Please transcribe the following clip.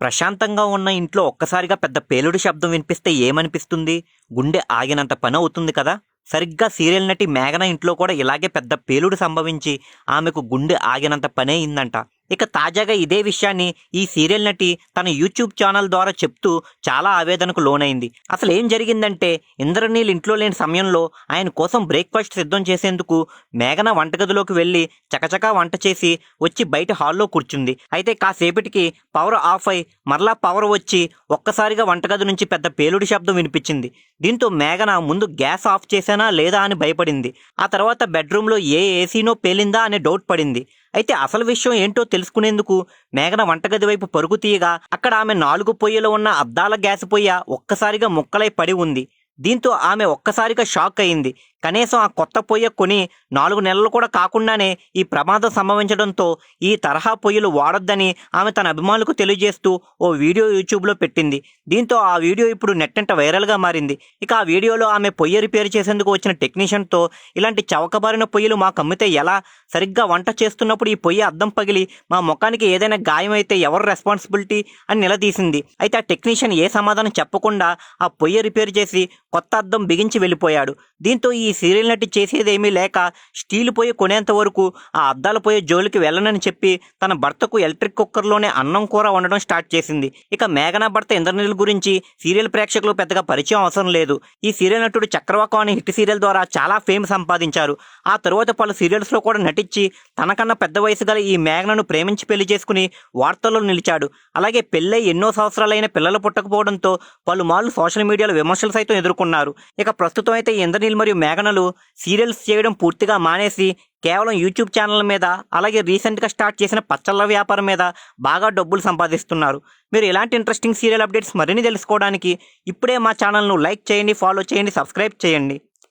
ప్రశాంతంగా ఉన్న ఇంట్లో ఒక్కసారిగా పెద్ద పేలుడు శబ్దం వినిపిస్తే ఏమనిపిస్తుంది? గుండె ఆగినంత పని అవుతుంది కదా! సరిగ్గా సీరియల్ నటి మేఘన ఇంట్లో కూడా ఇలాగే పెద్ద పేలుడు సంభవించి ఆమెకు గుండె ఆగినంత పనే అయిందంట. ఇక తాజాగా ఇదే విషయాన్ని ఈ సీరియల్ నటి తన యూట్యూబ్ ఛానల్ ద్వారా చెప్తూ చాలా ఆవేదనకు లోనైంది. అసలు ఏం జరిగిందంటే, ఇంద్రనీల్ ఇంట్లో లేని సమయంలో ఆయన కోసం బ్రేక్ఫాస్ట్ సిద్ధం చేసేందుకు మేఘన వంటగదిలోకి వెళ్ళి చకచకా వంట చేసి వచ్చి బయట హాల్లో కూర్చుంది. అయితే కాసేపటికి పవర్ ఆఫ్ అయి మరలా పవర్ వచ్చి ఒక్కసారిగా వంటగది నుంచి పెద్ద పేలుడు శబ్దం వినిపించింది. దీంతో మేఘన ముందు గ్యాస్ ఆఫ్ చేశానా లేదా అని భయపడింది. ఆ తర్వాత బెడ్రూమ్లో ఏ ఏసీనో పేలిందా అనే డౌట్ పడింది. అయితే అసలు విషయం ఏంటో తెలుసుకునేందుకు మేఘన వంటగది వైపు పరుగు తీయగా అక్కడ ఆమె 4 పొయ్యిలో ఉన్న అద్దాల గ్యాస్ పొయ్య ఒక్కసారిగా ముక్కలై పడి ఉంది. దీంతో ఆమె ఒక్కసారిగా షాక్ అయింది. కనీసం ఆ కొత్త పొయ్య కొని 4 నెలలు కూడా కాకుండానే ఈ ప్రమాదం సంభవించడంతో ఈ తరహా పొయ్యిలు వాడొద్దని ఆమె తన అభిమానులకు తెలియజేస్తూ ఓ వీడియో యూట్యూబ్లో పెట్టింది. దీంతో ఆ వీడియో ఇప్పుడు నెట్టంట వైరల్గా మారింది. ఇక ఆ వీడియోలో ఆమె పొయ్యి రిపేర్ చేసేందుకు వచ్చిన టెక్నీషియన్తో, ఇలాంటి చవకబారిన పొయ్యిలు మాకు అమ్మితే ఎలా? సరిగ్గా వంట చేస్తున్నప్పుడు ఈ పొయ్యి అద్దం పగిలి మా ముఖానికి ఏదైనా గాయం అయితే ఎవరు రెస్పాన్సిబిలిటీ అని నిలదీసింది. అయితే ఆ టెక్నీషియన్ ఏ సమాధానం చెప్పకుండా ఆ పొయ్యి రిపేర్ చేసి కొత్త అద్దం బిగించి వెళ్ళిపోయాడు. దీంతో ఈ సీరియల్ నటి చేసేదేమీ లేక స్టీల్ పొయ్యి కొనేంత వరకు ఆ అద్దాల పొయ్యి జోలికి వెళ్ళనని చెప్పి తన భర్తకు ఎలక్ట్రిక్ కుక్కర్లోనే అన్నం కూర వండడం స్టార్ట్ చేసింది. ఇక మేఘన భర్త ఇంద్రనీల్ గురించి సీరియల్ ప్రేక్షకులు పెద్దగా పరిచయం అవసరం లేదు. ఈ సీరియల్ నటుడు చక్రవాకం అనే హిట్ సీరియల్ ద్వారా చాలా ఫేమ్ సంపాదించారు. ఆ తరువాత పలు సీరియల్స్లో కూడా నటించి తనకన్నా పెద్ద వయసు గల ఈ మేఘనను ప్రేమించి పెళ్లి చేసుకుని వార్తల్లో నిలిచాడు. అలాగే పెళ్ళై ఎన్నో సంవత్సరాలైన పిల్లలు పుట్టకపోవడంతో పలుమార్లు సోషల్ మీడియాలో విమర్శలు సైతం ఎదుర్కొన్నారు. ఇక ప్రస్తుతం అయితే ఇంద్రనీల్ మరియు మేఘనలు సీరియల్స్ చేయడం పూర్తిగా మానేసి కేవలం యూట్యూబ్ ఛానల్ మీద, అలాగే రీసెంట్గా స్టార్ట్ చేసిన పచ్చళ్ళ వ్యాపారం మీద బాగా డబ్బులు సంపాదిస్తున్నారు. మీరు ఇలాంటి ఇంట్రెస్టింగ్ సీరియల్ అప్డేట్స్ మరిన్ని తెలుసుకోవడానికి ఇప్పుడే మా ఛానల్ను లైక్ చేయండి, ఫాలో చేయండి, సబ్స్క్రైబ్ చేయండి.